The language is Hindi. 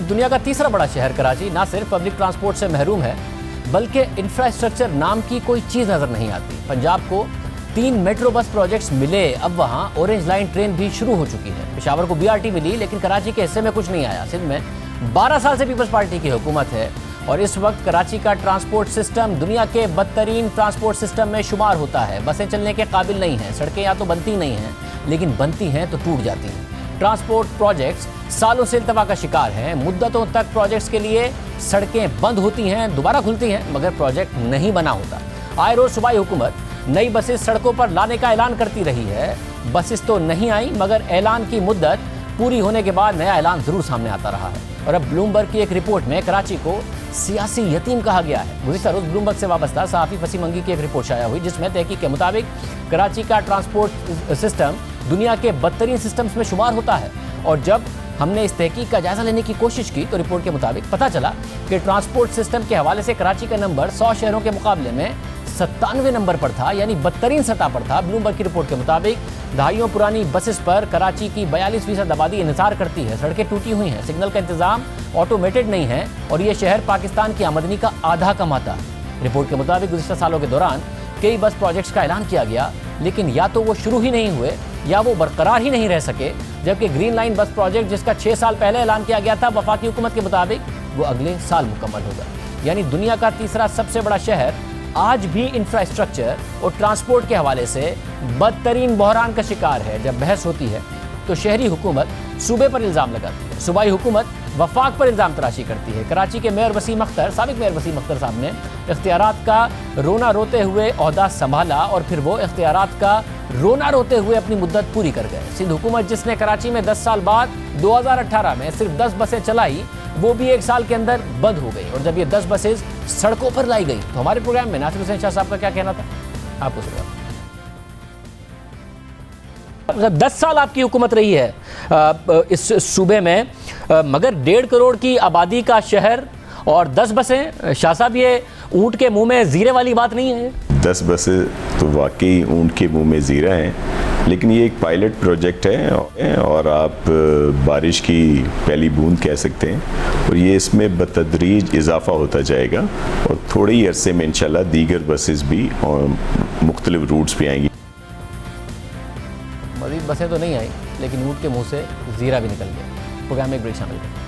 दुनिया का तीसरा बड़ा शहर कराची ना सिर्फ पब्लिक ट्रांसपोर्ट से महरूम है, बल्कि इंफ्रास्ट्रक्चर नाम की कोई चीज़ नज़र नहीं आती। पंजाब को 3 मेट्रो बस प्रोजेक्ट्स मिले, अब वहाँ ऑरेंज लाइन ट्रेन भी शुरू हो चुकी है। पेशावर को BRT मिली, लेकिन कराची के हिस्से में कुछ नहीं आया। सिंध में 12 साल से पीपल्स पार्टी की हुकूमत है और इस वक्त कराची का ट्रांसपोर्ट सिस्टम दुनिया के बदतरीन ट्रांसपोर्ट सिस्टम में शुमार होता है। बसें चलने के काबिल नहीं हैं, सड़कें या तो बनती नहीं हैं, लेकिन बनती हैं तो टूट जाती हैं। ट्रांसपोर्ट प्रोजेक्ट्स सालों से इल्तवा का शिकार हैं। मुद्दतों तक प्रोजेक्ट्स के लिए सड़कें बंद होती हैं, दोबारा खुलती हैं, मगर प्रोजेक्ट नहीं बना होता। आए रोज सूबाई हुकूमत नई बसेस सड़कों पर लाने का ऐलान करती रही है। बसेस तो नहीं आई, मगर ऐलान की मुद्दत पूरी होने के बाद नया ऐलान जरूर सामने आता रहा है। और अब ब्लूमबर्ग की एक रिपोर्ट में कराची को सियासी यतीम कहा गया है। गुज़िश्ता रोज ब्लूमबर्ग से वाबस्ता सहाफ़ी वसीम अंगी की एक रिपोर्ट शाया हुई, जिसमें तहकीक के मुताबिक कराची का ट्रांसपोर्ट सिस्टम दुनिया के बदतरीन सिस्टम्स में शुमार होता है। और जब हमने इस तहकीक का जायजा लेने की कोशिश की तो रिपोर्ट के मुताबिक पता चला कि ट्रांसपोर्ट सिस्टम के हवाले से कराची का नंबर 100 शहरों के मुकाबले में 97 नंबर पर था, यानी बदतरीन सतह पर था। ब्लूमबर्ग की रिपोर्ट के मुताबिक दहाइयों पुरानी बसेस पर कराची की 42% आबादी इंतजार करती है। सड़कें टूटी हुई हैं, सिग्नल का इंतजाम ऑटोमेटेड नहीं है और ये शहर पाकिस्तान की आमदनी का आधा कमाता है। रिपोर्ट के मुताबिक गुज़िश्ता सालों के दौरान कई बस प्रोजेक्ट्स का ऐलान किया गया, लेकिन या तो वो शुरू ही नहीं हुए या वो बरकरार ही नहीं रह सके। जबकि ग्रीन लाइन बस प्रोजेक्ट, जिसका 6 साल पहले ऐलान किया गया था, वफाकी हुकूमत के मुताबिक वो अगले साल मुकम्मल होगा। यानी दुनिया का तीसरा सबसे बड़ा शहर आज भी इंफ्रास्ट्रक्चर और ट्रांसपोर्ट के हवाले से बदतरीन बहरान का शिकार है। जब बहस होती है तो शहरी हुकूमत सूबे पर इल्ज़ाम लगाती है, सूबाई हुकूमत वफाक पर इल्ज़ाम तराशी करती है। कराची के मेयर वसीम अख्तर, साबिक मेयर वसीम अख्तर साहब ने इख्तियारात का रोना रोते हुए ओहदा संभाला और फिर वो इख्तियारात का रोना रोते हुए अपनी मुद्दत पूरी कर गए। सिंध हुकूमत, जिसने कराची में 10 साल बाद 2018 में सिर्फ 10 बसें चलाई, वो भी 1 साल के अंदर बंद हो गई। और जब ये 10 बसेज सड़कों पर लाई गई तो हमारे प्रोग्राम में नासिर हुसैन शाह साहब का क्या कहना था, आपको सुना। 10 साल आपकी हुकूमत रही है इस सूबे में, मगर 1.5 करोड़ की आबादी का शहर और 10 बसें। शाह साहब, ये ऊँट के मुंह में जीरे वाली बात नहीं है? 10 बसें तो वाकई ऊँट के मुंह में जीरा हैं, लेकिन ये एक पायलट प्रोजेक्ट है और आप बारिश की पहली बूंद कह सकते हैं। और ये इसमें बतदरीज इजाफा होता जाएगा और थोड़े ही अरसे में इंशाल्लाह दीगर बसेस भी और मुख्तलिफ रूट्स भी आएंगी। मज़ीद बसें तो नहीं आई, लेकिन ऊँट के मुंह से जीरा भी निकल गया। प्रोग्राम में एक ब्रेक शामिल करें।